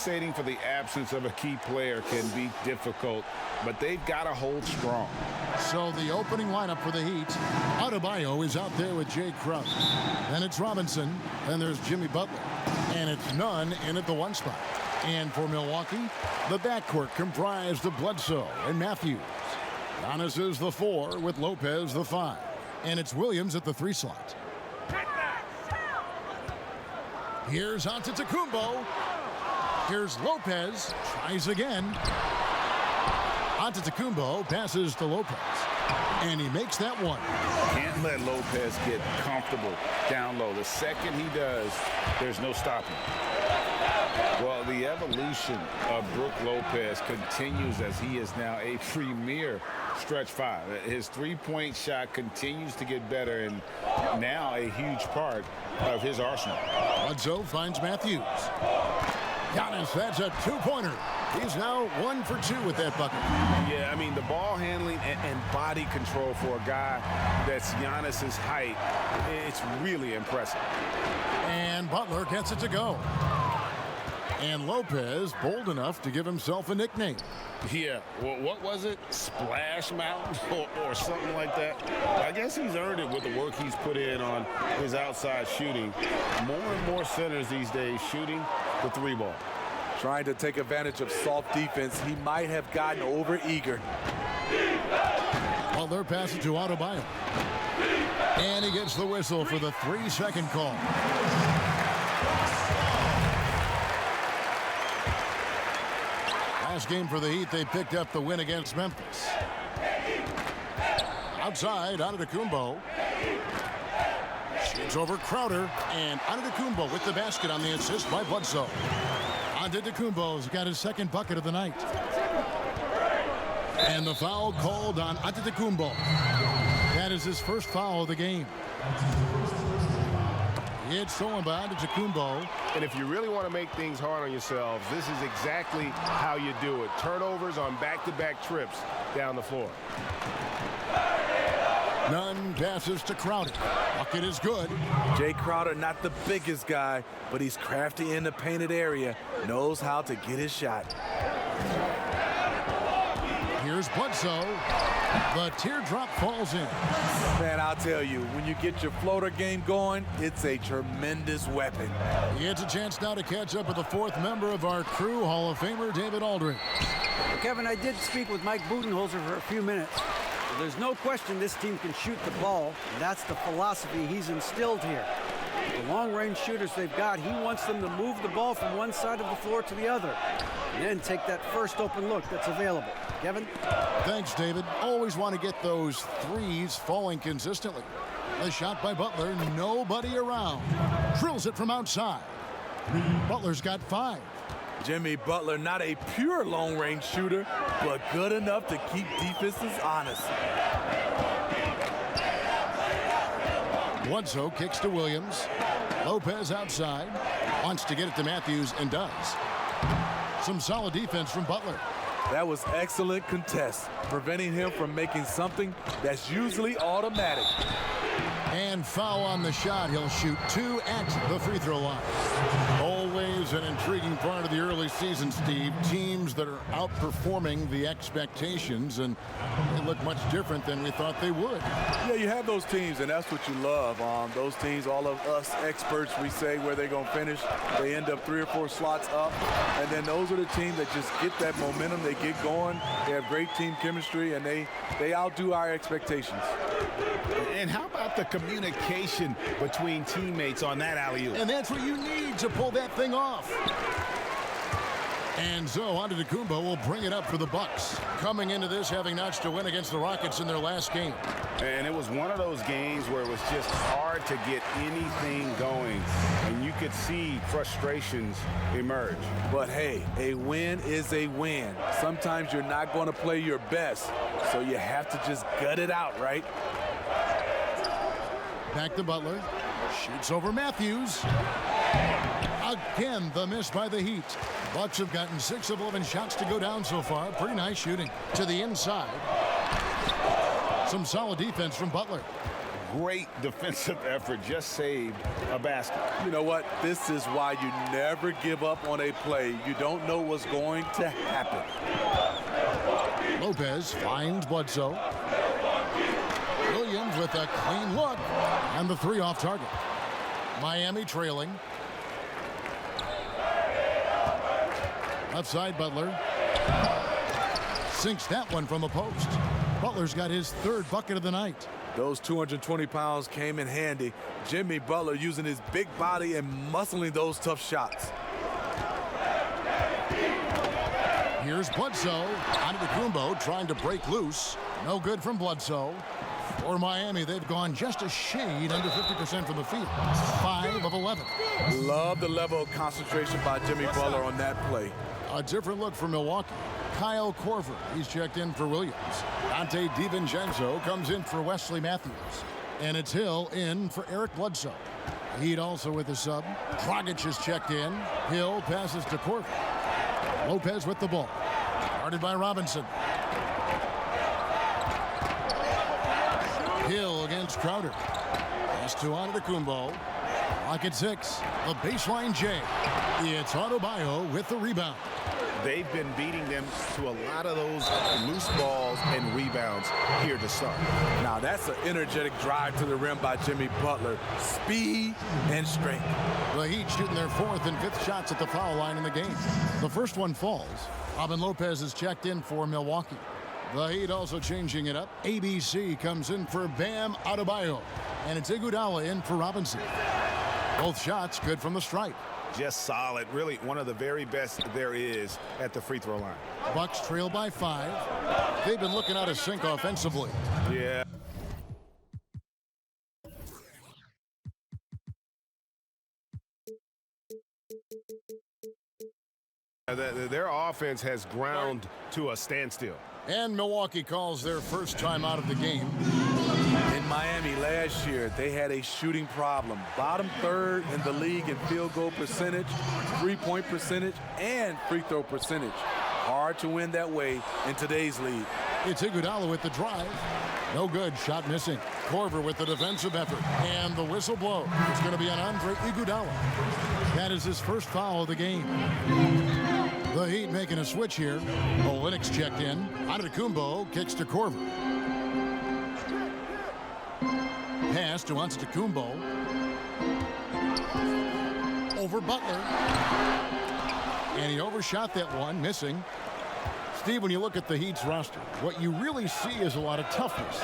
compensating for the absence of a key player can be difficult, but they've got to hold strong. So the opening lineup for the Heat, Adebayo is out there with Jay Crowder. Then it's Robinson, then there's Jimmy Butler, and it's Nunn in at the 1 spot. And for Milwaukee, the backcourt comprised of Bledsoe and Matthews. Giannis is the 4 with Lopez the 5. And it's Williams at the 3 slot. Here's Antetokounmpo. Here's Lopez. Tries again. Antetokounmpo passes to Lopez. And he makes that one. Can't let Lopez get comfortable down low. The second he does, there's no stopping. Well, the evolution of Brook Lopez continues as he is now a premier stretch 5. His three-point shot continues to get better and now a huge part of his arsenal. Bledsoe finds Matthews. Giannis, that's a 2-pointer. He's now 1 for 2 with that bucket. Yeah, I mean, the ball handling and body control for a guy that's Giannis's height, it's really impressive. And Butler gets it to go. And Lopez bold enough to give himself a nickname. Yeah, well, what was it? Splash Mountain or something like that? I guess he's earned it with the work he's put in on his outside shooting. More and more centers these days shooting the 3-ball. Trying to take advantage of soft defense. He might have gotten over-eager. Butler passes to Adebayo. And he gets the whistle for the 3-second call. Last game for the Heat, they picked up the win against Memphis. Outside, Antetokounmpo. Shoots over Crowder, and Antetokounmpo with the basket on the assist by Bledsoe. Antetokounmpo's got his 2nd bucket of the night. And the foul called on Antetokounmpo. That is his 1st foul of the game. It's stolen by Antetokounmpo. And if you really want to make things hard on yourselves, this is exactly how you do it. Turnovers on back-to-back trips down the floor. Nunn passes to Crowder. Bucket is good. Jay Crowder, not the biggest guy, but he's crafty in the painted area. Knows how to get his shot. Here's Bledsoe. The teardrop falls in. Man, I'll tell you, when you get your floater game going, it's a tremendous weapon. He gets a chance now to catch up with the 4th member of our crew, Hall of Famer David Aldridge. Kevin, I did speak with Mike Budenholzer for a few minutes. There's no question this team can shoot the ball, and that's the philosophy he's instilled here. The long-range shooters they've got, he wants them to move the ball from one side of the floor to the other, and then take that first open look that's available. Kevin? Thanks, David. Always want to get those threes falling consistently. The shot by Butler, nobody around. Drills it from outside. Butler's got 5. Jimmy Butler, not a pure long-range shooter, but good enough to keep defenses honest. Bledsoe kicks to Williams. Lopez outside. Wants to get it to Matthews and does. Some solid defense from Butler. That was excellent contest, preventing him from making something that's usually automatic. And foul on the shot. He'll shoot 2 at the free throw line. Always an intriguing part of the early season, Steve. Teams that are outperforming the expectations, and they look much different than we thought they would. Yeah, you have those teams, and that's what you love. Those teams, all of us experts, we say where they're going to finish. They end up 3 or 4 slots up, and then those are the teams that just get that momentum. They get going. They have great team chemistry, and they outdo our expectations. And how about the communication between teammates on that alley-oop? And that's what you need to pull that thing off. And so Antetokounmpo will bring it up for the Bucks. Coming into this, having notched a win against the Rockets in their last game. And it was one of those games where it was just hard to get anything going. And you could see frustrations emerge. But hey, a win is a win. Sometimes you're not going to play your best, so you have to just gut it out, right? Back to Butler. Shoots over Matthews. Again, the miss by the Heat. Bucks have gotten 6 of 11 shots to go down so far. Pretty nice shooting. To the inside. Some solid defense from Butler. great defensive effort, just saved a basket. You know what? This is why you never give up on a play. You don't know what's going to happen. Lopez finds Bledsoe. Williams with a clean look. And the three off target. Miami trailing. Left side, Butler. Sinks that one from the post. Butler's got his third bucket of the night. Those 220 pounds came in handy. Jimmy Butler using his big body and muscling those tough shots. Here's Bledsoe. Antetokounmpo trying to break loose. No good from Bledsoe. For Miami, they've gone just a shade under 50% from the field. 5 of 11. Love the level of concentration by Jimmy Butler on that play. A different look for Milwaukee. Kyle Korver, he's checked in for Williams. Dante DiVincenzo comes in for Wesley Matthews. And it's Hill in for Eric Bledsoe. Heat also with the sub. Dragic is checked in. Hill passes to Korver. Lopez with the ball. Guarded by Robinson. Hill against Crowder. Pass to Antetokounmpo. Clock at 6. The baseline J. It's Adebayo with the rebound. They've been beating them to a lot of those loose balls and rebounds here to start. Now that's an energetic drive to the rim by Jimmy Butler. Speed and strength. The Heat shooting their 4th and 5th shots at the foul line in the game. The first one falls. Robin Lopez is checked in for Milwaukee. The Heat also changing it up. ABC comes in for Bam Adebayo. And it's Iguodala in for Robinson. Both shots good from the stripe. Just solid. Really one of the very best there is at the free throw line. Bucks trail by 5. They've been looking out of sync offensively. Yeah. Their offense has ground to a standstill. And Milwaukee calls their first time out of the game. In Miami last year, they had a shooting problem. Bottom 3rd in the league in field goal percentage, 3-point percentage, and free throw percentage. Hard to win that way in today's league. It's Iguodala with the drive. No good. Shot missing. Korver with the defensive effort. And the whistle blows. It's going to be on Andre Iguodala. That is his first foul of the game. The Heat making a switch here. Olynyk checked in. Antetokounmpo kicks to Korver. Pass to Antetokounmpo. Over Butler. And he overshot that one, missing. Steve, when you look at the Heat's roster, what you really see is a lot of toughness,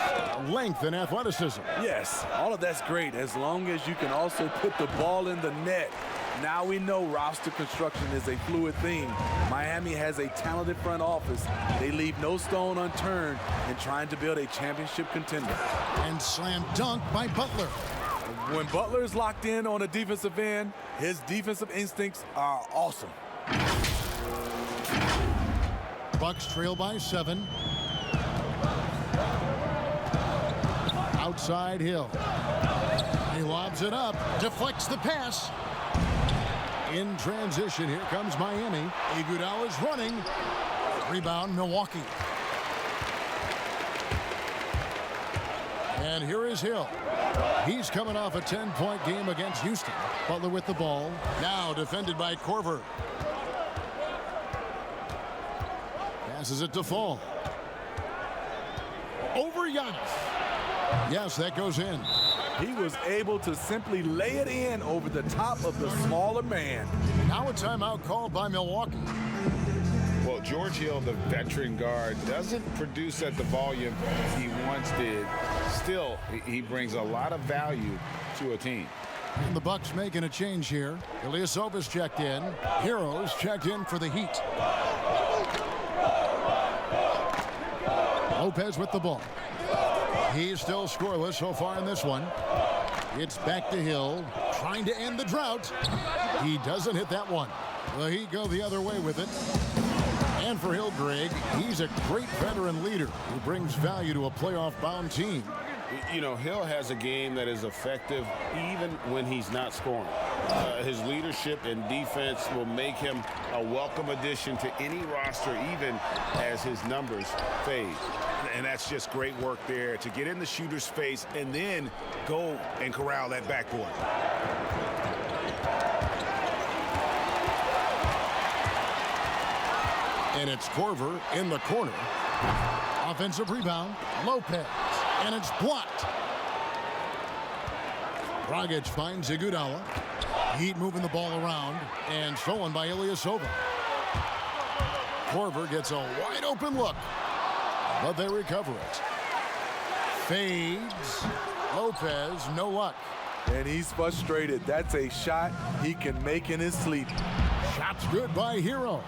length, and athleticism. Yes, all of that's great as long as you can also put the ball in the net. Now we know roster construction is a fluid thing. Miami has a talented front office. They leave no stone unturned in trying to build a championship contender. And slam dunk by Butler. When Butler is locked in on a defensive end, his defensive instincts are awesome. Bucks trail by 7. Outside Hill. He lobs it up, deflects the pass. In transition, here comes Miami. Iguodala's running. Rebound, Milwaukee. And here is Hill. He's coming off a 10-point game against Houston. Butler with the ball. Now defended by Korver. Passes it to Fall. Over Giannis. Yes, that goes in. He was able to simply lay it in over the top of the smaller man. Now a timeout called by Milwaukee. Well, George Hill, the veteran guard, doesn't produce at the volume he once did. Still, he brings a lot of value to a team. And the Bucks making a change here. Ilyasovas checked in. Heroes checked in for the Heat. Lopez with the ball. He's still scoreless so far in this one. It's back to Hill, trying to end the drought. He doesn't hit that one. The Heat go the other way with it. And for Hill, Greg, he's a great veteran leader who brings value to a playoff-bound team. You know, Hill has a game that is effective even when he's not scoring. His leadership and defense will make him a welcome addition to any roster, even as his numbers fade. And that's just great work there to get in the shooter's face and then go and corral that backboard. And it's Korver in the corner. Offensive rebound, Lopez, and it's blocked. Dragic finds Iguodala. Heat moving the ball around, and stolen by Ilyasova. Korver gets a wide open look, but they recover it. Fades. Lopez, no luck. And he's frustrated. That's a shot he can make in his sleep. Shot's good by Hero.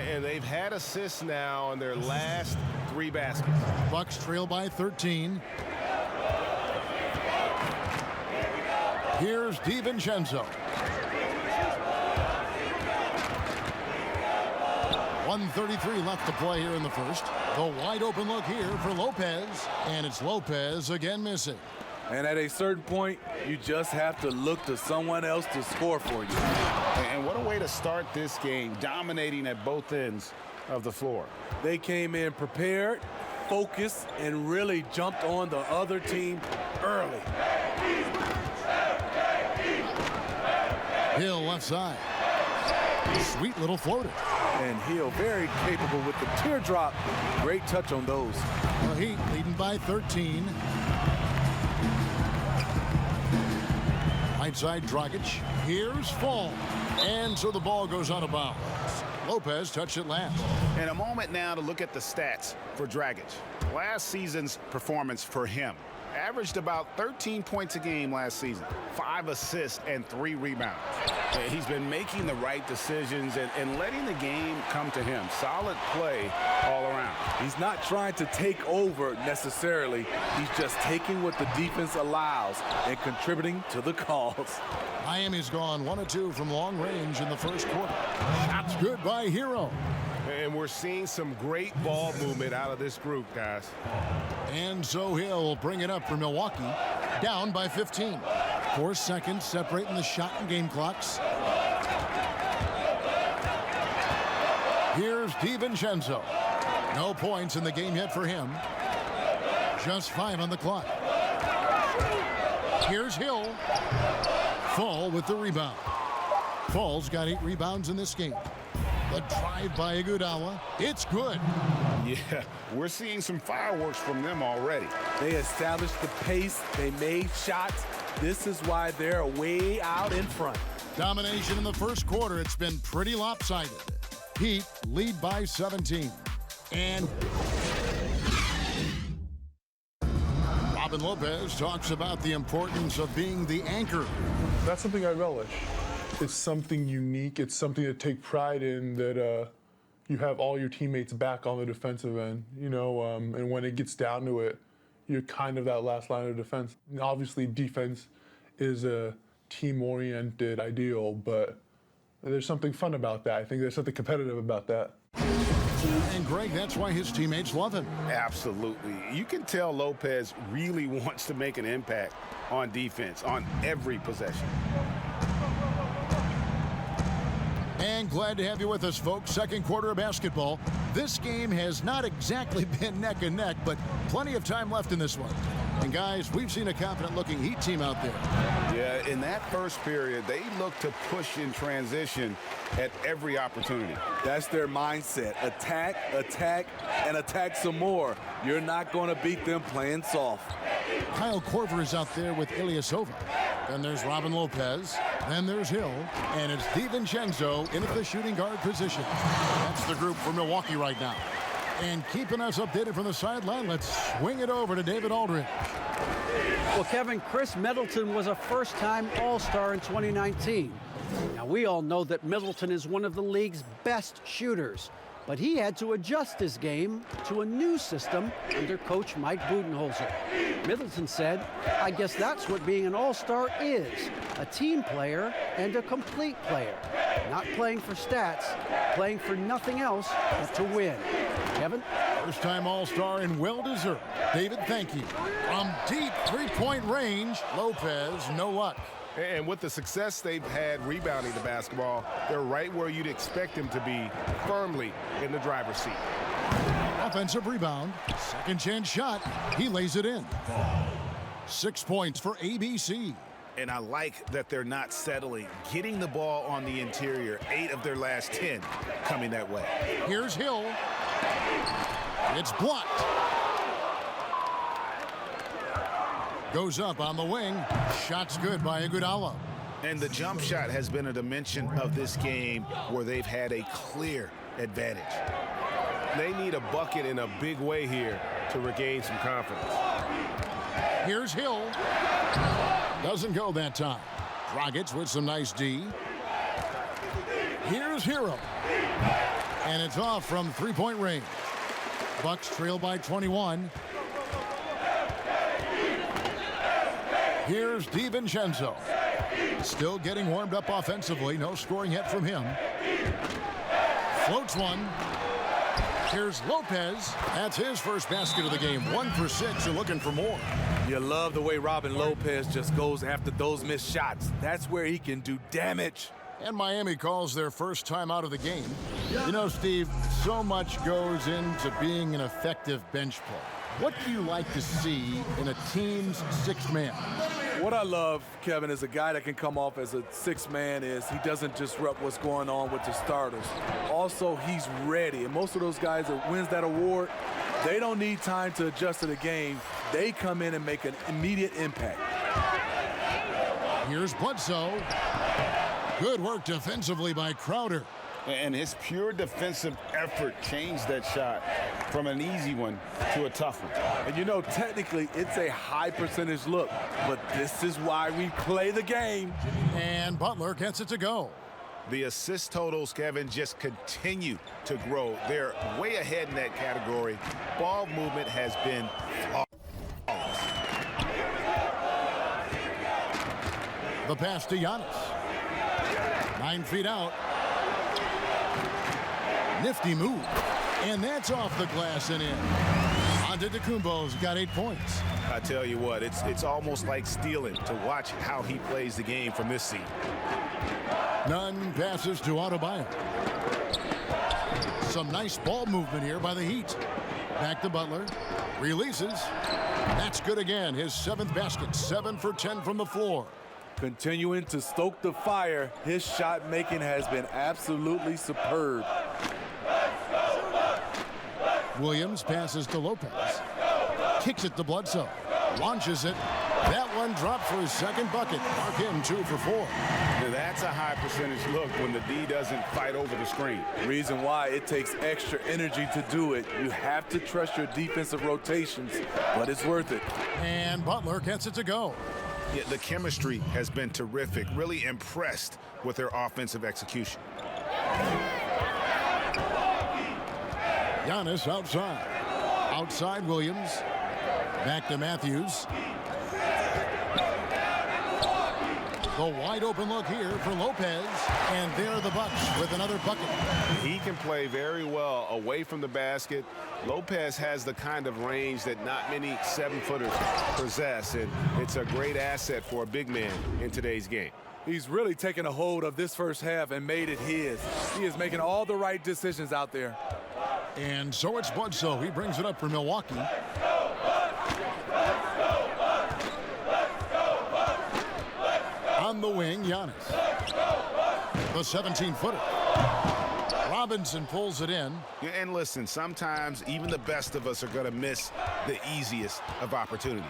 And they've had assists now on their last 3 baskets. Bucks trail by 13. Here's DiVincenzo. 1:33 left to play here in the first. The wide open look here for Lopez. And it's Lopez again missing. And at a certain point, you just have to look to someone else to score for you. And what a way to start this game, dominating at both ends of the floor. They came in prepared, focused, and really jumped on the other team early. Hill left side. Sweet little floater. And Hill very capable with the teardrop. Great touch on those. The Heat leading by 13. Right side, Dragic. Here's Fall. And so the ball goes out of bounds. Lopez touched it last. And a moment now to look at the stats for Dragic. Last season's performance for him. Averaged about 13 points a game last season. 5 assists and 3 rebounds. He's been making the right decisions and letting the game come to him. Solid play all around. He's not trying to take over necessarily. He's just taking what the defense allows and contributing to the cause. Miami's gone 1 of 2 from long range in the first quarter. Shots good by Hero. And we're seeing some great ball movement out of this group, guys. And so Hill will bring it up for Milwaukee. Down by 15. 4 seconds separating the shot and game clocks. Here's DiVincenzo. No points in the game yet for him. Just 5 on the clock. Here's Hill. Fall with the rebound. Fall's got 8 rebounds in this game. The drive by Iguodala. It's good. Yeah, we're seeing some fireworks from them already. They established the pace. They made shots. This is why they're way out in front. Domination in the first quarter. It's been pretty lopsided. Heat lead by 17. And Robin Lopez talks about the importance of being the anchor. That's something I relish. It's something unique. It's something to take pride in, that you have all your teammates back on the defensive end, and when it gets down to it, you're kind of that last line of defense. And obviously, defense is a team-oriented ideal, but there's something fun about that. I think there's something competitive about that. And Greg, that's why his teammates love him. Absolutely. You can tell Lopez really wants to make an impact on defense on every possession. And glad to have you with us, folks. Second quarter of basketball. This game has not exactly been neck and neck, but plenty of time left in this one. And guys, we've seen a confident-looking Heat team out there. Yeah, in that first period, they looked to push in transition at every opportunity. That's their mindset. Attack, attack, and attack some more. You're not going to beat them playing soft. Kyle Korver is out there with Ilyasova. Then there's Robin Lopez. Then there's Hill. And it's DiVincenzo in at the shooting guard position. That's the group for Milwaukee right now. And keeping us updated from the sideline, let's swing it over to David Aldridge. Well, Kevin, Chris Middleton was a first-time All-Star in 2019. Now, we all know that Middleton is one of the league's best shooters, but he had to adjust his game to a new system under coach Mike Budenholzer. Middleton said, "I guess that's what being an all-star is, a team player and a complete player. Not playing for stats, playing for nothing else but to win." Kevin? First-time All-Star and well-deserved. David, thank you. From deep three-point range, Lopez, no luck. And with the success they've had rebounding the basketball, they're right where you'd expect them to be, firmly in the driver's seat. Offensive rebound. Second chance shot. He lays it in. 6 points for ABC. And I like that they're not settling. Getting the ball on the interior, 8 of their last 10 coming that way. Here's Hill. It's blocked. Goes up on the wing. Shot's good by Iguodala. And the jump shot has been a dimension of this game where they've had a clear advantage. They need a bucket in a big way here to regain some confidence. Here's Hill. Doesn't go that time. Rockets with some nice D. Here's Hero. And it's off from three-point range. Bucks trail by 21. Here's DiVincenzo. Still getting warmed up offensively. No scoring yet from him. Floats one. Here's Lopez. That's his first basket of the game. 1 for 6. You're looking for more. You love the way Robin Lopez just goes after those missed shots. That's where he can do damage. And Miami calls their first time out of the game. You know, Steve, so much goes into being an effective bench player. What do you like to see in a team's sixth man? What I love, Kevin, is a guy that can come off as a sixth man is he doesn't disrupt what's going on with the starters. Also, he's ready. And most of those guys that wins that award, they don't need time to adjust to the game. They come in and make an immediate impact. Here's Bledsoe. Good work defensively by Crowder. And his pure defensive effort changed that shot from an easy one to a tough one. And you know, technically, it's a high percentage look, but this is why we play the game. And Butler gets it to go. The assist totals, Kevin, just continue to grow. They're way ahead in that category. Ball movement has been flawless. The pass to Giannis. 9 feet out. Nifty move. And that's off the glass and in. Antetokounmpo's got 8 points. I tell you what, it's almost like stealing to watch how he plays the game from this seat. Nunn passes to Adebayo. Some nice ball movement here by the Heat. Back to Butler. Releases. That's good again. His 7th basket. 7 for 10 from the floor. Continuing to stoke the fire, his shot making has been absolutely superb. Williams passes to Lopez. Kicks it to Bledsoe. Launches it. That one dropped for his second bucket. Mark him 2 for 4. That's a high percentage look when the D doesn't fight over the screen. Reason why it takes extra energy to do it. You have to trust your defensive rotations, but it's worth it. And Butler gets it to go. Yeah, the chemistry has been terrific. Really impressed with their offensive execution. Giannis outside. Outside Williams. Back to Matthews. The wide open look here for Lopez. And there are the Bucks with another bucket. He can play very well away from the basket. Lopez has the kind of range that not many 7-footers possess, and it's a great asset for a big man in today's game. He's really taken a hold of this first half and made it his. He is making all the right decisions out there. And so it's Bledsoe. He brings it up for Milwaukee. On the wing, Giannis. The 17-footer. Robinson pulls it in. Yeah, and listen, sometimes even the best of us are going to miss the easiest of opportunities.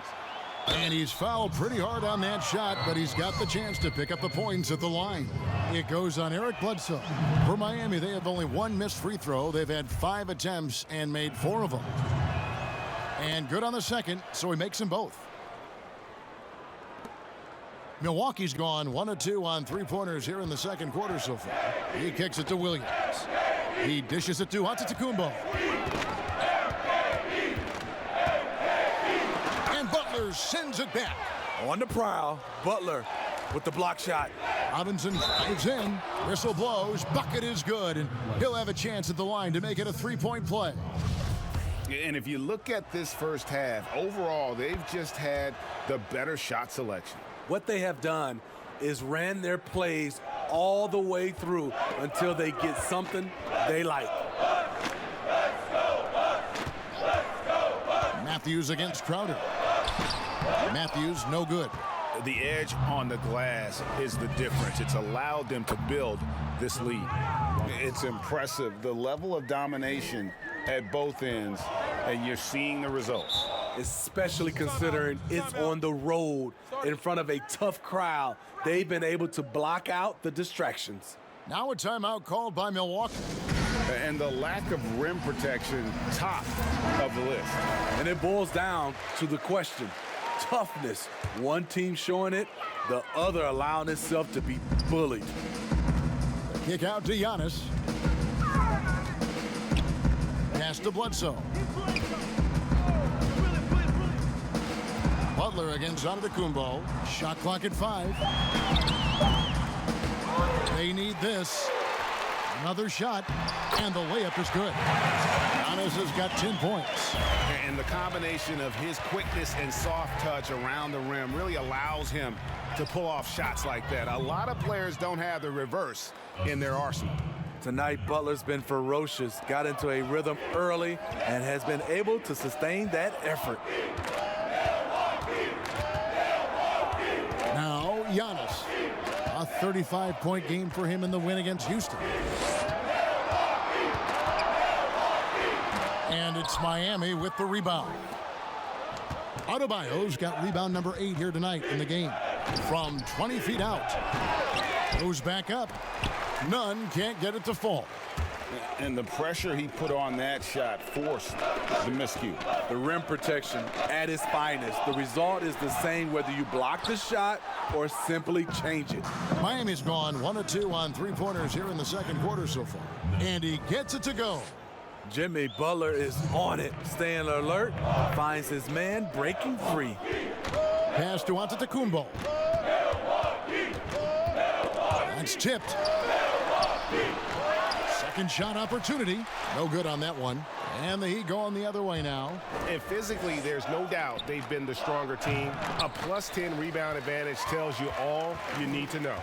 And he's fouled pretty hard on that shot, but he's got the chance to pick up the points at the line. It goes on Eric Bledsoe. For Miami, they have only 1 missed free throw. They've had 5 attempts and made 4 of them. And good on the second, so he makes them both. Milwaukee's gone 1 of 2 on 3-pointers here in the second quarter so far. He kicks it to Williams. He dishes it to Antetokounmpo. And Butler sends it back. On the prowl, Butler with the block shot. Robinson drives in. Whistle blows. Bucket is good. And he'll have a chance at the line to make it a 3-point play. And if you look at this first half, overall, they've just had the better shot selection. What they have done is ran their plays all the way through until they get something they like. Matthews against Crowder. Matthews, no good. The edge on the glass is the difference. It's allowed them to build this lead. It's impressive, the level of domination at both ends, and you're seeing the results. Especially considering it's on the road in front of a tough crowd. They've been able to block out the distractions. Now a timeout called by Milwaukee. And the lack of rim protection, top of the list. And it boils down to the question, toughness. One team showing it, the other allowing itself to be bullied. Kick out to Giannis. Pass to Bledsoe. Butler against Antetokounmpo. Shot clock at 5. They need this. Another shot, and the layup is good. Giannis has got 10 points. And the combination of his quickness and soft touch around the rim really allows him to pull off shots like that. A lot of players don't have the reverse in their arsenal. Tonight, Butler's been ferocious, got into a rhythm early, and has been able to sustain that effort. Now, Giannis. A 35-point game for him in the win against Houston. And it's Miami with the rebound. Adebayo's got rebound number 8 here tonight in the game. From 20 feet out. Goes back up. None can't get it to fall. And the pressure he put on that shot forced the miscue. The rim protection at its finest. The result is the same whether you block the shot or simply change it. Miami's gone 1 of 2 on three-pointers here in the second quarter so far. And he gets it to go. Jimmy Butler is on it, staying alert, finds his man breaking free. Pass to Antetokounmpo. That's tipped. Second shot opportunity. No good on that one. And the Heat going the other way now. And physically, there's no doubt they've been the stronger team. A plus 10 rebound advantage tells you all you need to know.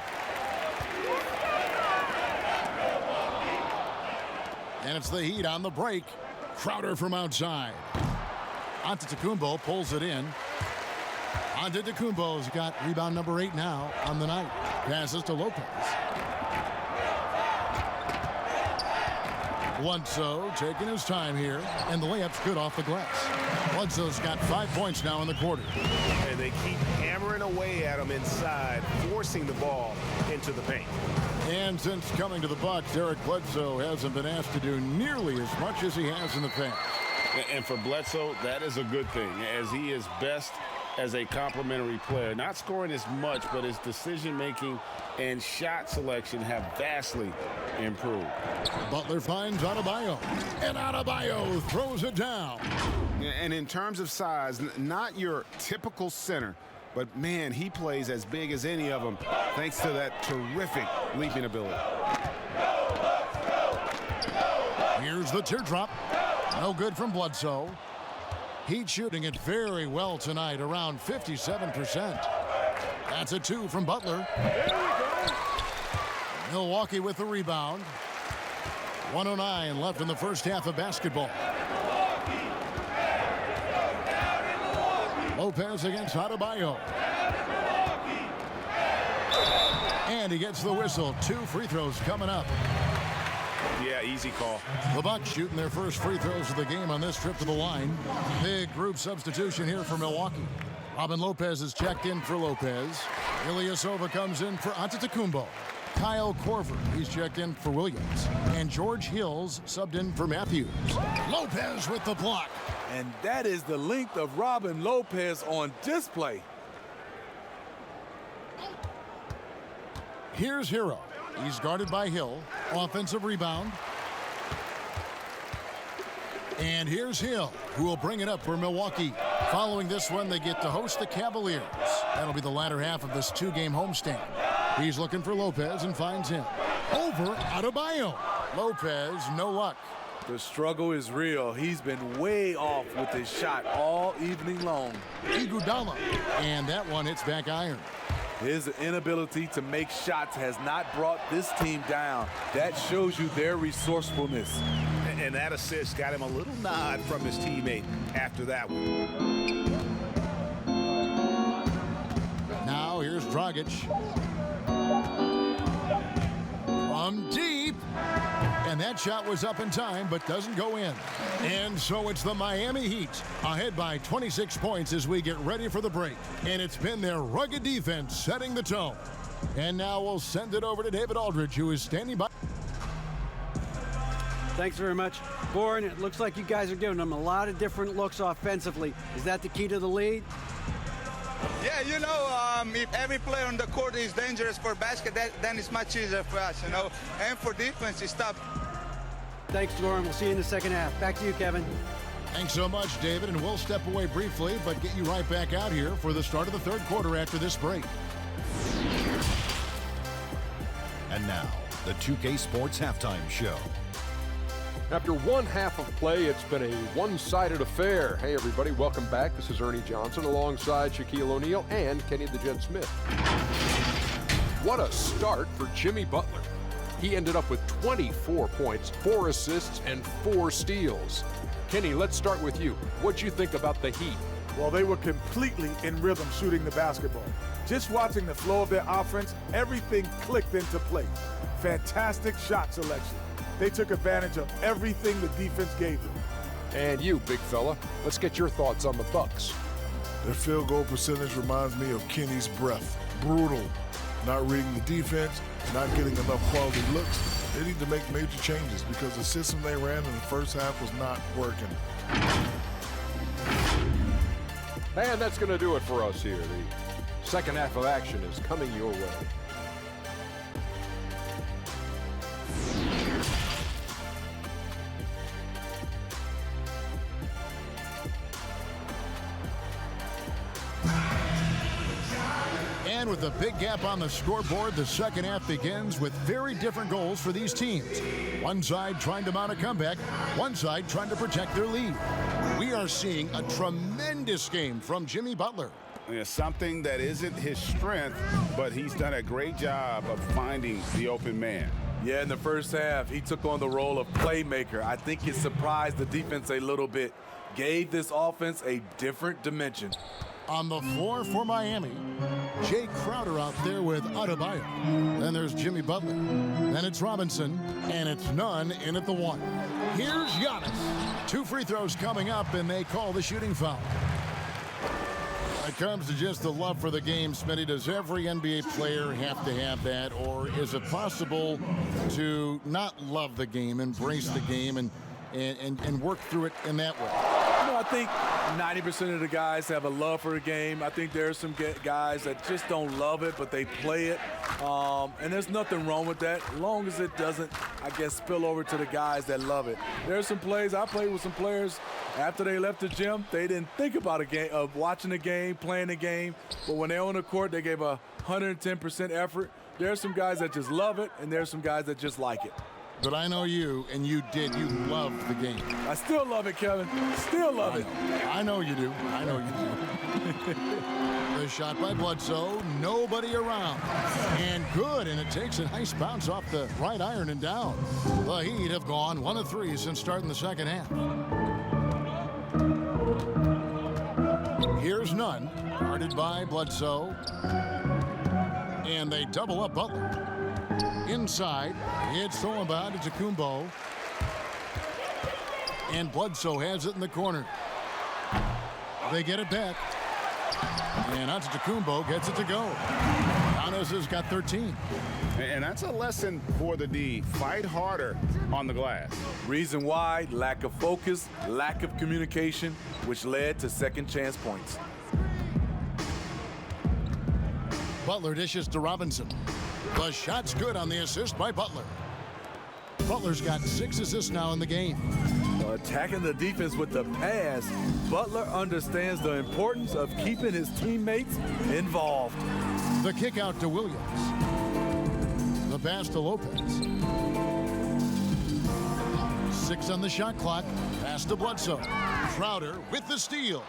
And it's the Heat on the break. Crowder from outside. Antetokounmpo pulls it in. Antetokounmpo's got rebound number 8 now on the night. Passes to Lopez. Bledsoe taking his time here, and the layup's good off the glass. Bledsoe's got 5 points now in the quarter. And they keep hammering away at him inside, forcing the ball into the paint. And since coming to the Bucks, Eric Bledsoe hasn't been asked to do nearly as much as he has in the past. And for Bledsoe, that is a good thing, as he is best as a complementary player. Not scoring as much, but his decision-making and shot selection have vastly improved. Butler finds Adebayo, and Adebayo throws it down. And in terms of size, not your typical center, but man, he plays as big as any of them thanks to that terrific leaping ability. Here's the teardrop. No good from Bledsoe. Heat shooting it very well tonight, around 57%. That's a 2 from Butler. Milwaukee with the rebound. 1:09 left in the first half of basketball. Lopez against Adebayo. And he gets the whistle. 2 free throws coming up. Yeah, easy call. The Bucks shooting their first free throws of the game on this trip to the line. Big group substitution here for Milwaukee. Robin Lopez is checked in for Lopez. Ilyasova comes in for Antetokounmpo. Kyle Korver, he's checked in for Williams. And George Hills subbed in for Matthews. Lopez with the block. And that is the length of Robin Lopez on display. Here's Hero. He's guarded by Hill. Offensive rebound. And here's Hill, who will bring it up for Milwaukee. Following this one, they get to host the Cavaliers. That'll be the latter half of this 2-game homestand. He's looking for Lopez and finds him. Over Adebayo. Lopez, no luck. The struggle is real. He's been way off with his shot all evening long. Iguodala. And that one hits back iron. His inability to make shots has not brought this team down. That shows you their resourcefulness. And that assist got him a little nod from his teammate after that one. Now here's Dragic. From deep. And that shot was up in time, but doesn't go in. And so it's the Miami Heat ahead by 26 points as we get ready for the break. And it's been their rugged defense setting the tone. And now we'll send it over to David Aldridge, who is standing by. Thanks very much. Goran, it looks like you guys are giving them a lot of different looks offensively. Is that the key to the lead? Yeah, you know, if every player on the court is dangerous for basket, then it's much easier for us, you know. And for defense, it's tough. Thanks, Goran. We'll see you in the second half. Back to you, Kevin. Thanks so much, David, and we'll step away briefly, but get you right back out here for the start of the third quarter after this break. And now, the 2K Sports Halftime Show. After one half of play, it's been a one-sided affair. Hey, everybody, welcome back. This is Ernie Johnson alongside Shaquille O'Neal and Kenny the Jet Smith. What a start for Jimmy Butler. He ended up with 24 points, 4 assists, and 4 steals. Kenny, let's start with you. What'd you think about the Heat? Well, they were completely in rhythm shooting the basketball. Just watching the flow of their offense, everything clicked into place. Fantastic shot selection. They took advantage of everything the defense gave them. And you, big fella, let's get your thoughts on the Bucks. Their field goal percentage reminds me of Kenny's breath. Brutal. Not reading the defense, not getting enough quality looks. They need to make major changes because the system they ran in the first half was not working. And that's going to do it for us here. The second half of action is coming your way. And with a big gap on the scoreboard, the second half begins with very different goals for these teams. One side trying to mount a comeback, one side trying to protect their lead. We are seeing a tremendous game from Jimmy Butler. Yeah, something that isn't his strength, but he's done a great job of finding the open man. Yeah, in the first half, he took on the role of playmaker. I think it surprised the defense a little bit. Gave this offense a different dimension. On the floor for Miami, Jay Crowder out there with Adebayo. Then there's Jimmy Butler. Then it's Robinson, and it's Nunn in at the 1. Here's Giannis. 2 free throws coming up, and they call the shooting foul. When it comes to just the love for the game, Smitty, does every NBA player have to have that, or is it possible to not love the game, embrace the game, and work through it in that way? You know, I think 90% of the guys have a love for the game. I think there are some guys that just don't love it, but they play it. And there's nothing wrong with that, as long as it doesn't, I guess, spill over to the guys that love it. There's some plays, I played with some players after they left the gym, they didn't think about a game, of watching the game, playing the game. But when they're on the court, they gave 110% effort. There are some guys that just love it, and there are some guys that just like it. But I know you, and you did. You loved the game. I still love it, Kevin. Still love it. I know you do. I know you do. The shot by Bledsoe. Nobody around. And good, and it takes a nice bounce off the right iron and down. The Heat have gone 1 of 3 since starting the second half. Here's Nunn, guarded by Bledsoe. And they double up Butler. Inside, it's thrown by to Kumbo. And Bledsoe has it in the corner. They get it back. And Antetokounmpo gets it to go. Giannis has got 13. And that's a lesson for the D. Fight harder on the glass. Reason why, lack of focus, lack of communication, which led to second chance points. Butler dishes to Robinson. The shot's good on the assist by Butler. Butler's got 6 assists now in the game. Attacking the defense with the pass, Butler understands the importance of keeping his teammates involved. The kick out to Williams. The pass to Lopez. 6 on the shot clock. Pass to Bledsoe. Crowder with the steal.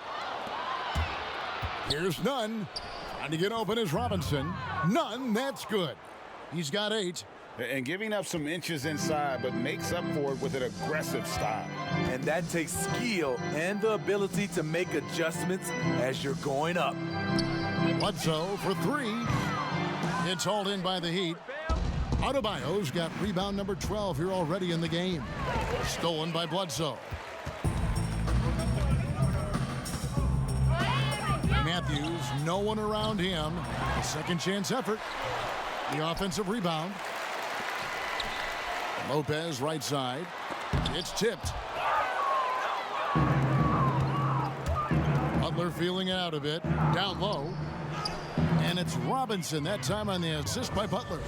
Here's Nunn. Trying to get open is Robinson. Nunn, that's good. He's got 8. And giving up some inches inside, but makes up for it with an aggressive style. And that takes skill and the ability to make adjustments as you're going up. Bledsoe for three. It's hauled in by the Heat. Adebayo's got rebound number 12 here already in the game. Stolen by Bledsoe. Matthews, no one around him. A second chance effort. The offensive rebound. Lopez right side. It's tipped. Butler feeling it out a bit. Down low. And it's Robinson, that time on the assist by Butler.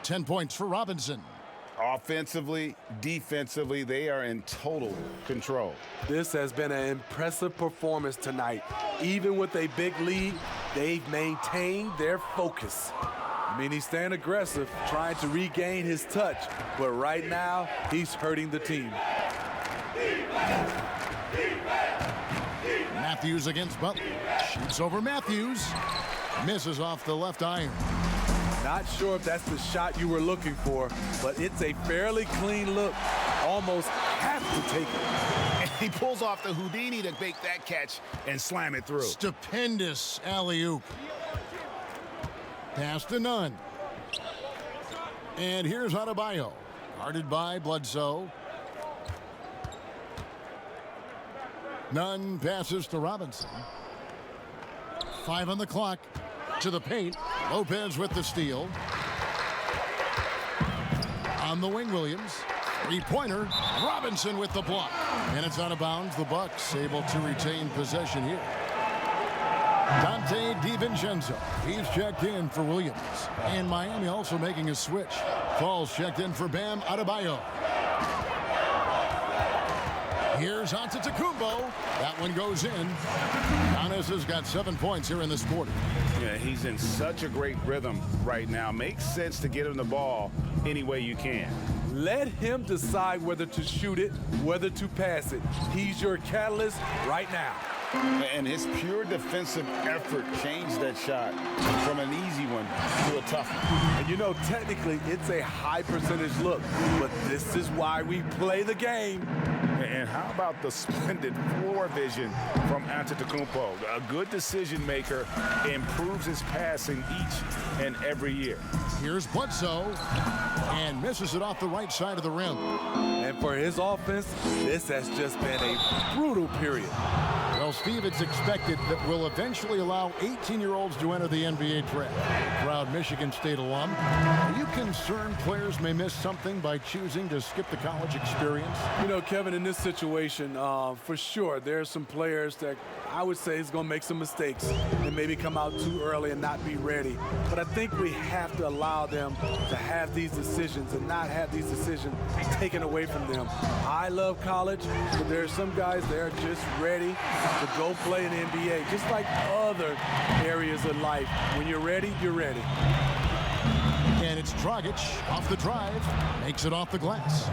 10 points for Robinson. Offensively, defensively, they are in total control. This has been an impressive performance tonight. Even with a big lead, they've maintained their focus. I mean, he's staying aggressive, trying to regain his touch, but right now, he's hurting the team. Matthews against Butler. Shoots over Matthews. Misses off the left iron. Not sure if that's the shot you were looking for, but it's a fairly clean look. Almost have to take it. And he pulls off the Houdini to make that catch and slam it through. Stupendous alley-oop. Pass to Nunn. And here's Adebayo. Guarded by Bledsoe. Nunn passes to Robinson. 5 on the clock. To the paint. Lopez with the steal. On the wing, Williams. Three-pointer. Robinson with the block. And it's out of bounds. The Bucks able to retain possession here. Dante DiVincenzo. He's checked in for Williams. And Miami also making a switch. Falls checked in for Bam Adebayo. Here's Antetokounmpo. That one goes in. Giannis has got 7 points here in this quarter. Yeah, he's in such a great rhythm right now. Makes sense to get him the ball any way you can. Let him decide whether to shoot it, whether to pass it. He's your catalyst right now. And his pure defensive effort changed that shot from an easy one to a tough one. And you know, technically, it's a high percentage look, but this is why we play the game. And how about the splendid floor vision from Antetokounmpo? A good decision maker, improves his passing each and every year. Here's Bledsoe, and misses it off the right side of the rim. And for his offense, this has just been a brutal period. Well, Steve, it's expected that we'll eventually allow 18-year-olds to enter the NBA draft. Proud Michigan State alum. Are you concerned players may miss something by choosing to skip the college experience? You know, Kevin, in this situation, for sure, there are some players that I would say is going to make some mistakes and maybe come out too early and not be ready. But I think we have to allow them to have these decisions and not have these decisions taken away from them. I love college, but there are some guys that are just ready to go play in the NBA, just like other areas of life. When you're ready, you're ready. And it's Dragic off the drive, makes it off the glass.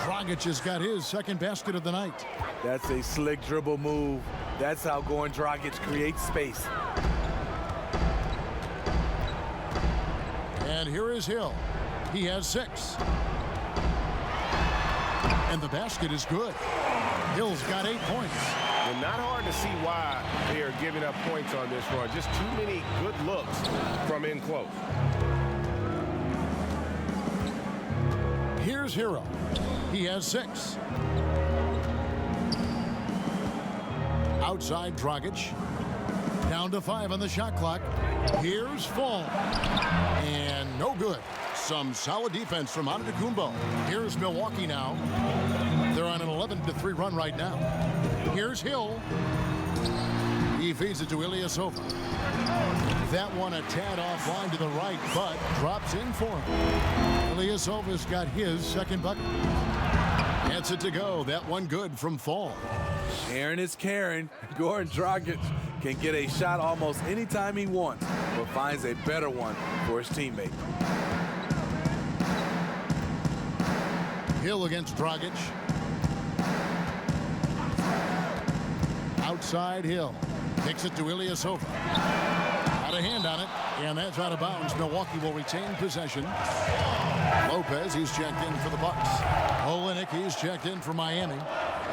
Dragic has got his second basket of the night. That's a slick dribble move. That's how Goran Dragic creates space. And here is Hill. He has 6. And the basket is good. Hill's got 8 points. And not hard to see why they are giving up points on this run. Just too many good looks from in close. Here's Hero. He has 6. Outside Dragic. Down to 5 on the shot clock. Here's Fall. And no good. Some solid defense from Antetokounmpo. Here's Milwaukee now. They're on an 11-3 run right now. Here's Hill. He feeds it to Ilyasova. That one a tad offline to the right, but drops in for him. Ilyasova's got his second bucket. Gets it to go. That one good from Fall. Sharing is caring. Goran Dragic can get a shot almost anytime he wants, but finds a better one for his teammate. Hill against Dragic. Outside Hill. Kicks it to Ilyasova. a hand on it, and that's out of bounds. Milwaukee will retain possession. Lopez, he's checked in for the Bucks. Olynyk, he's checked in for Miami.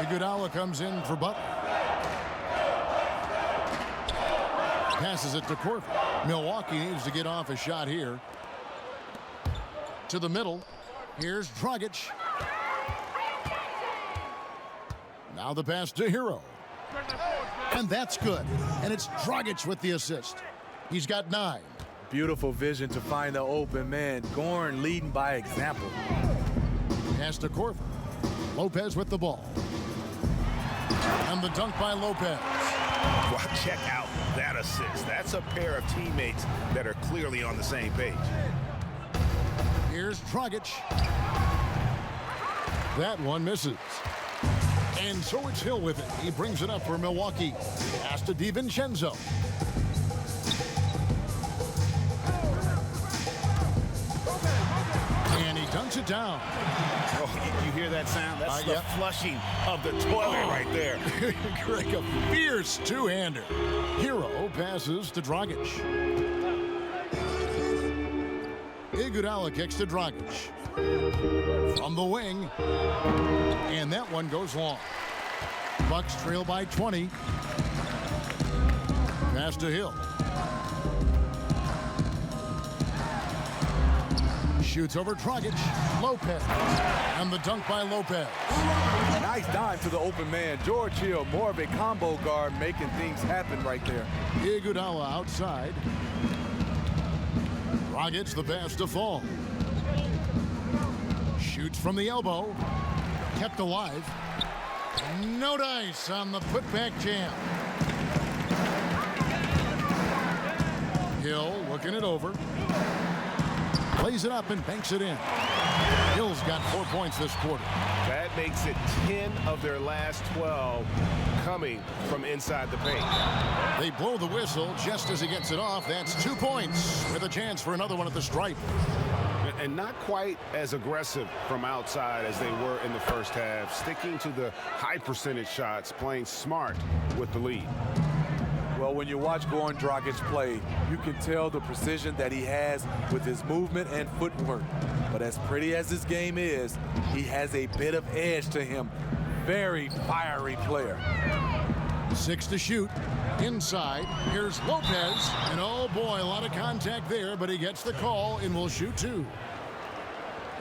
Iguodala comes in for Butler. Passes it to Korver. Milwaukee needs to get off a shot here. To the middle. Here's Dragic. Now the pass to Hero. And that's good. And it's Dragic with the assist. He's got 9. Beautiful vision to find the open man. Gorn leading by example. Pass to Korver. Lopez with the ball. And the dunk by Lopez. Well, check out that assist. That's a pair of teammates that are clearly on the same page. Here's Dragic. That one misses. And so it's Hill with it. He brings it up for Milwaukee. Pass to DiVincenzo. And he dunks it down. Oh, you hear that sound? That's the flushing of the toilet right there. Greg, a fierce two-hander. Hero passes to Dragic. Iguodala kicks to Dragic. From the wing. And that one goes long. Bucks trail by 20. Pass to Hill. Shoots over Dragic. Lopez. And the dunk by Lopez. Nice dime to the open man. George Hill, more of a combo guard, making things happen right there. Iguodala outside. Dragic the pass to Fall. Shoots from the elbow. Kept alive. No dice on the putback jam. Hill looking it over. Plays it up and banks it in. Hill's got 4 points this quarter. That makes it 10 of their last 12 coming from inside the paint. They blow the whistle just as he gets it off. That's 2 points with a chance for another one at the stripe. And not quite as aggressive from outside as they were in the first half. Sticking to the high percentage shots, playing smart with the lead. Well, when you watch Goran Dragic play, you can tell the precision that he has with his movement and footwork. But as pretty as his game is, he has a bit of edge to him. Very fiery player. 6 to shoot. Inside, here's Lopez. And oh boy, a lot of contact there, but he gets the call and will shoot 2.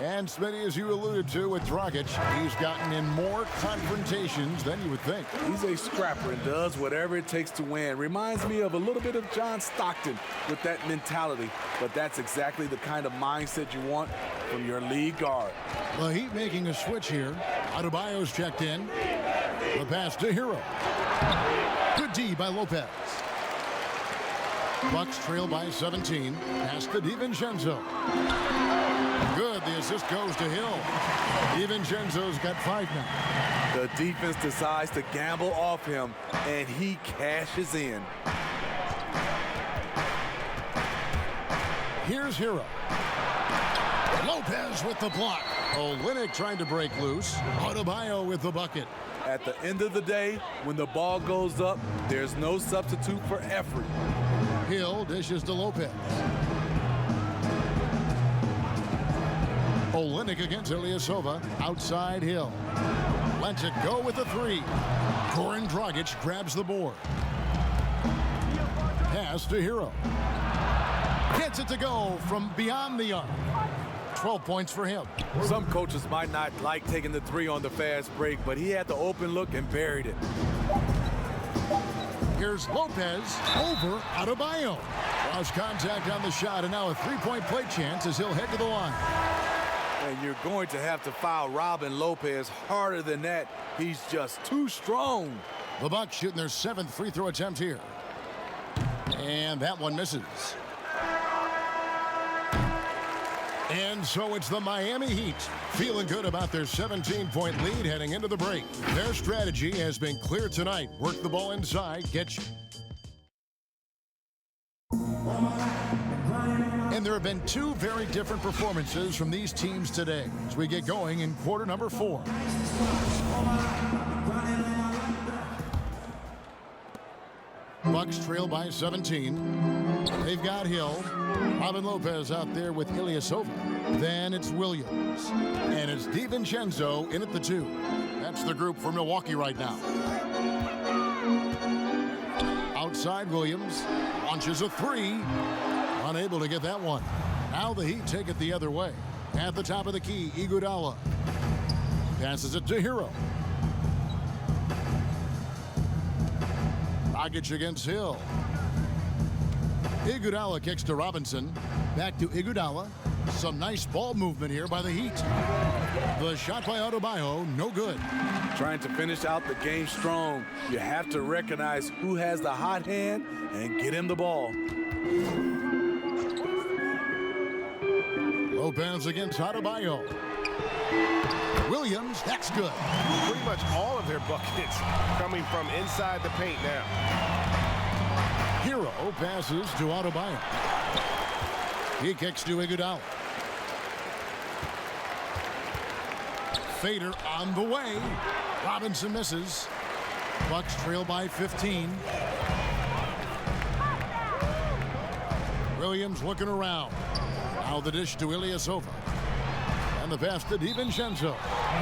And Smitty, as you alluded to with Dragic, he's gotten in more confrontations than you would think. He's a scrapper and does whatever it takes to win. Reminds me of a little bit of John Stockton with that mentality. But that's exactly the kind of mindset you want from your lead guard. The Heat making a switch here. Adebayo's checked in. The pass to Hero. Good D by Lopez. Bucks trail by 17. Pass to DiVincenzo. Good. The assist goes to Hill. DiVincenzo's got 5 now. The defense decides to gamble off him, and he cashes in. Here's Hero. Lopez with the block. Olynyk trying to break loose. Adebayo with the bucket. At the end of the day, when the ball goes up, there's no substitute for effort. Hill dishes to Lopez. Olynyk against Ilyasova. Outside Hill. Lets it go with a 3. Goran Dragic grabs the board. Pass to Hero. Gets it to go from beyond the arc. 12 points for him. Some coaches might not like taking the 3 on the fast break, but he had the open look and buried it. Here's Lopez over Adebayo. Lost contact on the shot, and now a 3-point play chance as he'll head to the line. And you're going to have to foul Robin Lopez harder than that. He's just too strong. The Bucks shooting their 7th free throw attempt here. And that one misses. And so it's the Miami Heat feeling good about their 17-point lead heading into the break. Their strategy has been clear tonight. Work the ball inside, get you. And there have been 2 very different performances from these teams today as we get going in quarter number 4. Bucks trail by 17. They've got Hill. Robin Lopez out there with Ilyasova. Then it's Williams. And it's DiVincenzo in at the 2. That's the group for Milwaukee right now. Outside Williams. Launches a 3. Unable to get that one. Now the Heat take it the other way. At the top of the key, Iguodala. Passes it to Hero. Dragic against Hill. Iguodala kicks to Robinson. Back to Iguodala. Some nice ball movement here by the Heat. The shot by Adebayo, no good. Trying to finish out the game strong. You have to recognize who has the hot hand and get him the ball. Lopez against Adebayo. Williams, that's good. Pretty much all of their buckets coming from inside the paint now. Hero passes to Adebayo. He kicks to Iguodala. Fader on the way. Robinson misses. Bucks trail by 15. Williams looking around. Now the dish to Ilyasova. And the pass to DiVincenzo.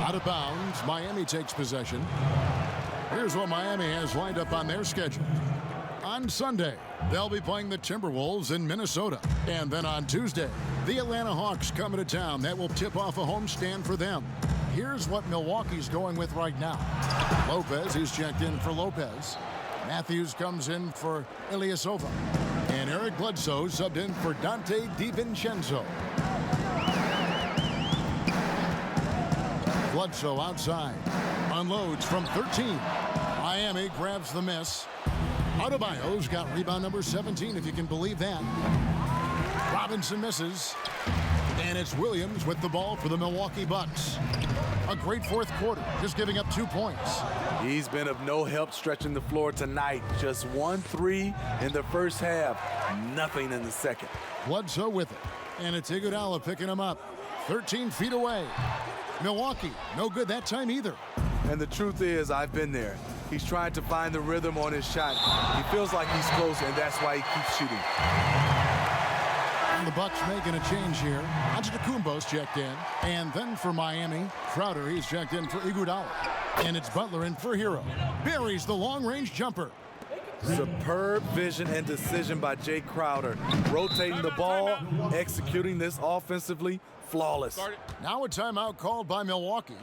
Out of bounds. Miami takes possession. Here's what Miami has lined up on their schedule. On Sunday, they'll be playing the Timberwolves in Minnesota. And then on Tuesday, the Atlanta Hawks coming to town. That will tip off a homestand for them. Here's what Milwaukee's going with right now. Lopez, he's checked in for Lopez. Matthews comes in for Ilyasova. And Eric Bledsoe subbed in for Dante DiVincenzo. Bledsoe outside. Unloads from 13. Miami grabs the miss. Adebayo's got rebound number 17, if you can believe that. Robinson misses. And it's Williams with the ball for the Milwaukee Bucks. A great fourth quarter, just giving up 2 points. He's been of no help stretching the floor tonight. Just 1 3 in the first half. Nothing in the second. Bledsoe with it. And it's Iguodala picking him up. 13 feet away. Milwaukee, no good that time either. And the truth is, I've been there. He's trying to find the rhythm on his shot. He feels like he's close, and that's why he keeps shooting. And the Bucks making a change here. Antetokounmpo's checked in. And then for Miami, Crowder, he's checked in for Iguodala. And it's Butler in for Hero. Buries the long-range jumper. Superb vision and decision by Jay Crowder. Rotating the ball, executing this offensively, flawless. Now a timeout called by Milwaukee.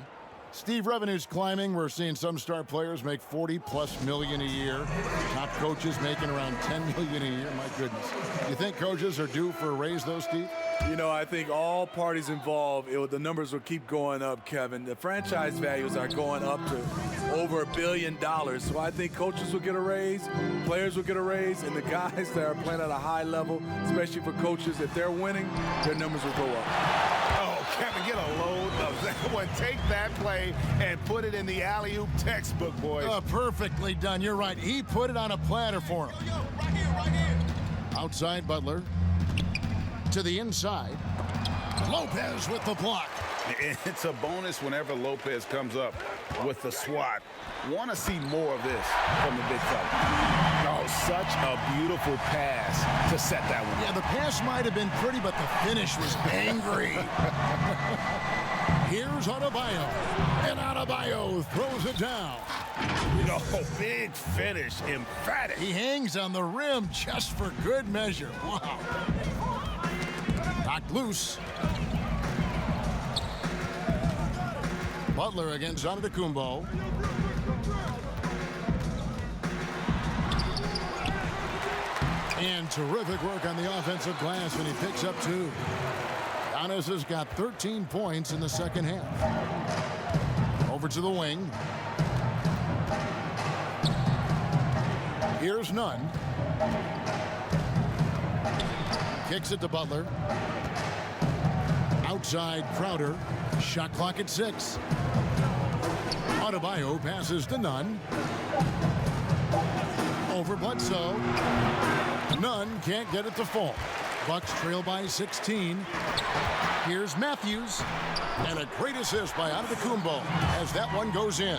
Steve, revenue's climbing. We're seeing some star players make $40+ million a year. Top coaches making around $10 million a year. My goodness. You think coaches are due for a raise, though, Steve? You know, I think all parties involved, the numbers will keep going up, Kevin. The franchise values are going up to over $1 billion. So I think coaches will get a raise, players will get a raise, and the guys that are playing at a high level, especially for coaches, if they're winning, their numbers will go up. Oh, Kevin, get a load of that one. Take that play and put it in the alley-oop textbook, boys. Perfectly done. You're right. He put it on a platter for him. Right here. Outside Butler. To the inside. Lopez with the block. It's a bonus whenever Lopez comes up with the swat. Want to see more of this from the big fella. Oh, such a beautiful pass to set that one. Yeah, the pass might have been pretty, but the finish was angry. Here's Adebayo. And Adebayo throws it down. No, big finish, emphatic. He hangs on the rim just for good measure. Wow. Knocked loose. Butler against Antetokounmpo. And terrific work on the offensive glass when he picks up 2. Giannis has got 13 points in the second half. Over to the wing. Here's Nunn. Kicks it to Butler. Outside Crowder. Shot clock at 6. Adebayo passes to Nunn. Over Bledsoe. Nunn can't get it to fall. Bucks trail by 16. Here's Matthews. And a great assist by Antetokounmpo as that one goes in.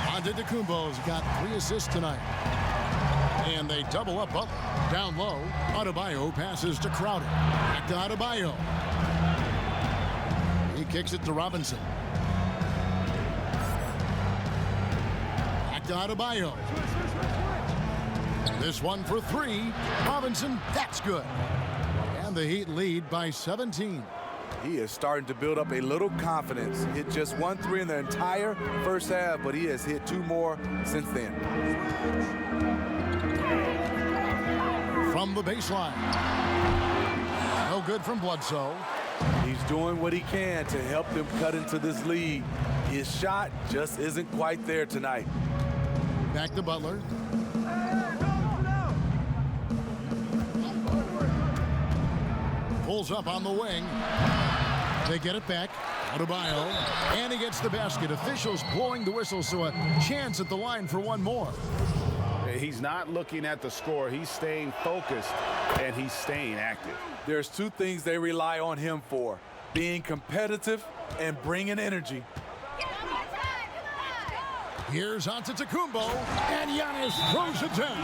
Antetokounmpo's got 3 assists tonight. And they double up Butler. Down low, Adebayo passes to Crowder. Back to Adebayo. He kicks it to Robinson. Back to Adebayo. This one for three. Robinson, that's good. And the Heat lead by 17. He is starting to build up a little confidence. Hit just 1 3 in the entire first half, but he has hit 2 more since then. From the baseline. No good from Bledsoe. He's doing what he can to help them cut into this lead. His shot just isn't quite there tonight. Back to Butler. Pulls up on the wing. They get it back. Adebayo. And he gets the basket. Officials blowing the whistle, so a chance at the line for one more. He's not looking at the score. He's staying focused, and he's staying active. There's 2 things they rely on him for: being competitive and bringing energy. Here's Antetokounmpo, and Giannis throws it down.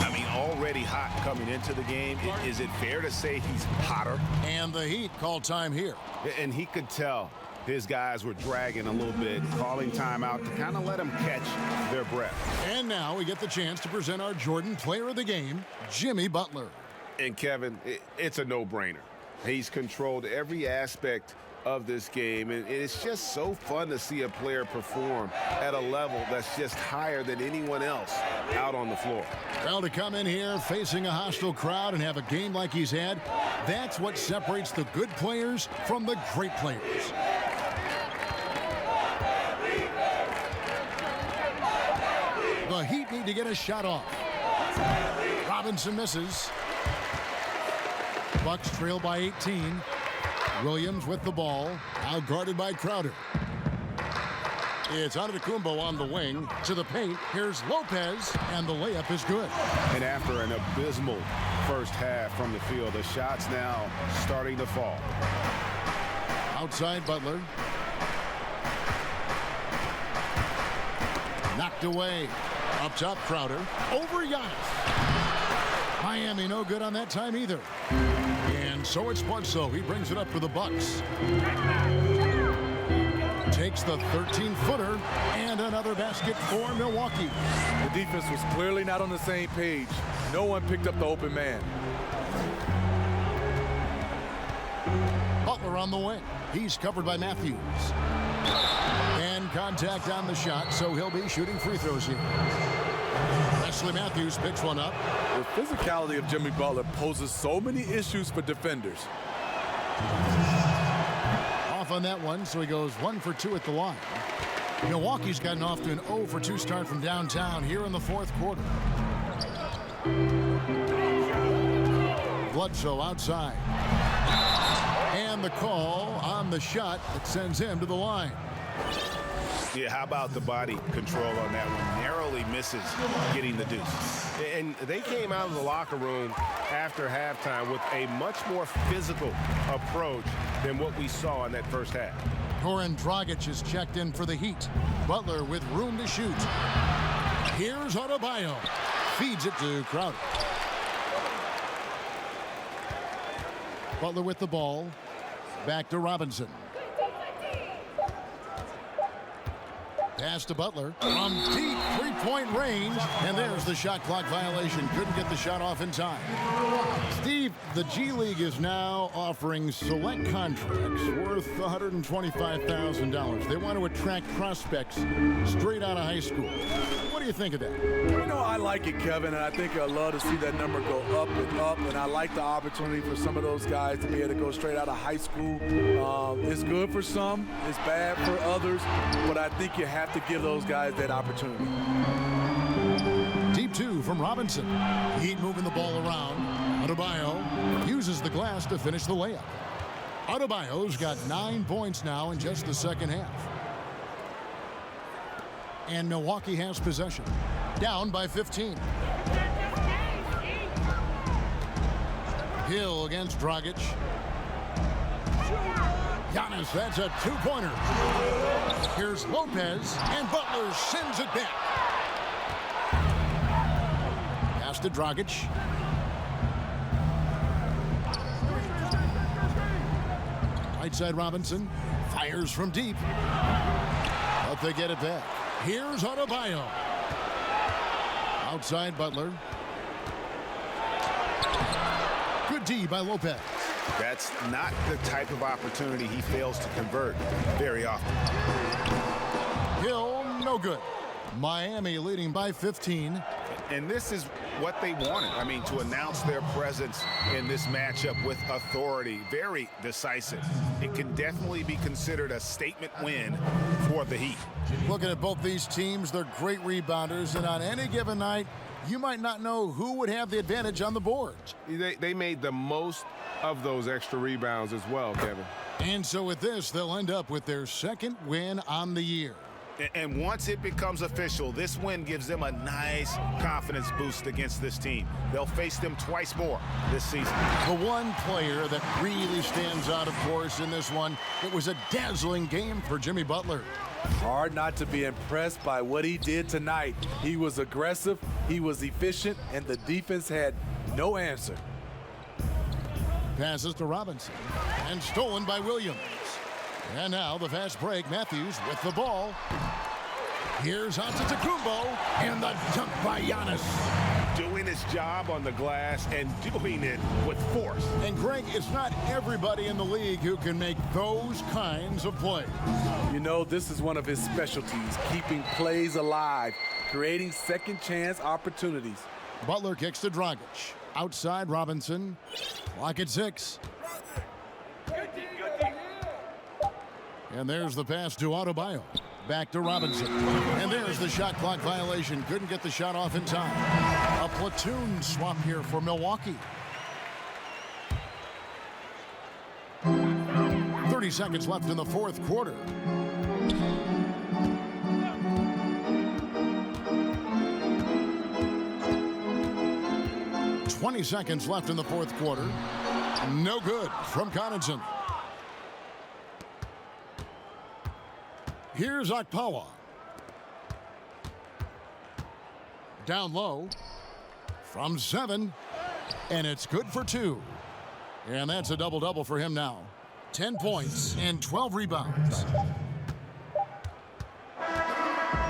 I mean, already hot coming into the game. Is it fair to say he's hotter? And the Heat call time here. And he could tell his guys were dragging a little bit, calling timeout to kind of let them catch their breath. And now we get the chance to present our Jordan Player of the Game, Jimmy Butler. And Kevin, it's a no-brainer. He's controlled every aspect of this game, and it's just so fun to see a player perform at a level that's just higher than anyone else out on the floor. Well, to come in here facing a hostile crowd and have a game like he's had, that's what separates the good players from the great players. The Heat need to get a shot off. Robinson misses. Bucks trail by 18. Williams with the ball, now guarded by Crowder. It's Antetokounmpo on the wing to the paint. Here's Lopez, and the layup is good. And after an abysmal first half from the field, the shot's now starting to fall. Outside Butler. Knocked away. Up top Crowder. Over Giannis. Miami no good on that time either. And so it's Bledsoe. He brings it up for the Bucks. Takes the 13-footer and another basket for Milwaukee. The defense was clearly not on the same page. No one picked up the open man. Butler on the wing. He's covered by Matthews. And contact on the shot, so he'll be shooting free throws here. Wesley Matthews picks one up. The physicality of Jimmy Butler poses so many issues for defenders. Off on that one, so he goes 1 for 2 at the line. Milwaukee's gotten off to an 0 for 2 start from downtown here in the fourth quarter. Bledsoe outside. And the call on the shot that sends him to the line. Yeah, how about the body control on that one? Narrowly misses getting the deuce. And they came out of the locker room after halftime with a much more physical approach than what we saw in that first half. Goran Dragic is checked in for the Heat. Butler with room to shoot. Here's Adebayo. Feeds it to Crowder. Butler with the ball. Back to Robinson. Pass to Butler from deep three-point range, and there's the shot clock violation. Couldn't get the shot off in time. Steve, the G League is now offering select contracts worth $125,000. They want to attract prospects straight out of high school. What do you think of that? You know, I like it, Kevin, and I think I'd love to see that number go up and up, and I like the opportunity for some of those guys to be able to go straight out of high school. It's good for some, it's bad for others, but I think you have to give those guys that opportunity. Deep 2 from Robinson. Heat moving the ball around. Adebayo uses the glass to finish the layup. Adebayo's got 9 points now in just the second half. And Milwaukee has possession. Down by 15. Hill against Dragic. Giannis, that's a two-pointer. Here's Lopez, and Butler sends it back. Pass to to Dragic. Right side Robinson fires from deep. But they get it back. Here's Adebayo. Outside Butler. Good D by Lopez. That's not the type of opportunity he fails to convert very often. Hill, no good. Miami leading by 15. And this is what they wanted. I mean, to announce their presence in this matchup with authority, very decisive. It can definitely be considered a statement win for the Heat. Looking at both these teams, they're great rebounders, and on any given night, you might not know who would have the advantage on the boards. They made the most of those extra rebounds as well, Kevin. And so with this, they'll end up with their second win on the year. And once it becomes official, this win gives them a nice confidence boost against this team. They'll face them twice more this season. The one player that really stands out, of course, in this one, it was a dazzling game for Jimmy Butler. Hard not to be impressed by what he did tonight. He was aggressive, he was efficient, and the defense had no answer. Passes to Robinson, and stolen by Williams. And now the fast break. Matthews with the ball. Here's Antetokounmpo, and the dunk by Giannis. Doing his job on the glass and doing it with force. And Greg, it's not everybody in the league who can make those kinds of plays. You know, this is one of his specialties, keeping plays alive, creating second chance opportunities. Butler kicks to Dragic. Outside Robinson. Clock at 6. And there's the pass to Adebayo. Back to Robinson. And there's the shot clock violation. Couldn't get the shot off in time. A platoon swap here for Milwaukee. 30 seconds left in the fourth quarter. $20 seconds left in the fourth quarter. No good from Connaughton. Here's Okpala. Down low. From 7. And it's good for 2. And that's a double-double for him now. 10 points and 12 rebounds.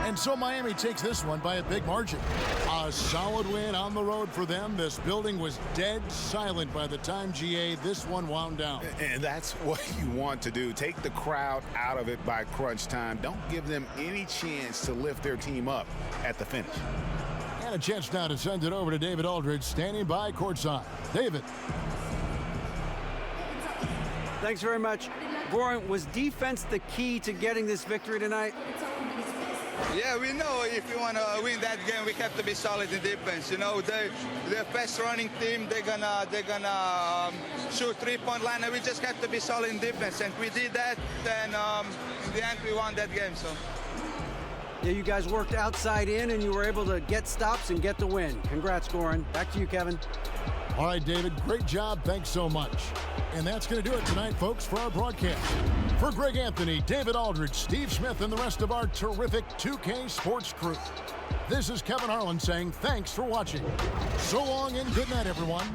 And so Miami takes this one by a big margin. A solid win on the road for them. This building was dead silent by the time, GA, this one wound down. And that's what you want to do. Take the crowd out of it by crunch time. Don't give them any chance to lift their team up at the finish. And a chance now to send it over to David Aldridge, standing by courtside. David. Thanks very much. Goran, was defense the key to getting this victory tonight? Yeah, we know if we want to win that game, we have to be solid in defense. You know, they're a fast-running team. They're gonna shoot three-point line, and we just have to be solid in defense. And we did that. Then in the end, we won that game. So. Yeah, you guys worked outside in, and you were able to get stops and get the win. Congrats, Goran. Back to you, Kevin. All right, David, great job. Thanks so much. And that's going to do it tonight, folks, for our broadcast. For Greg Anthony, David Aldridge, Steve Smith, and the rest of our terrific 2K Sports crew, this is Kevin Harlan saying thanks for watching. So long and good night, everyone.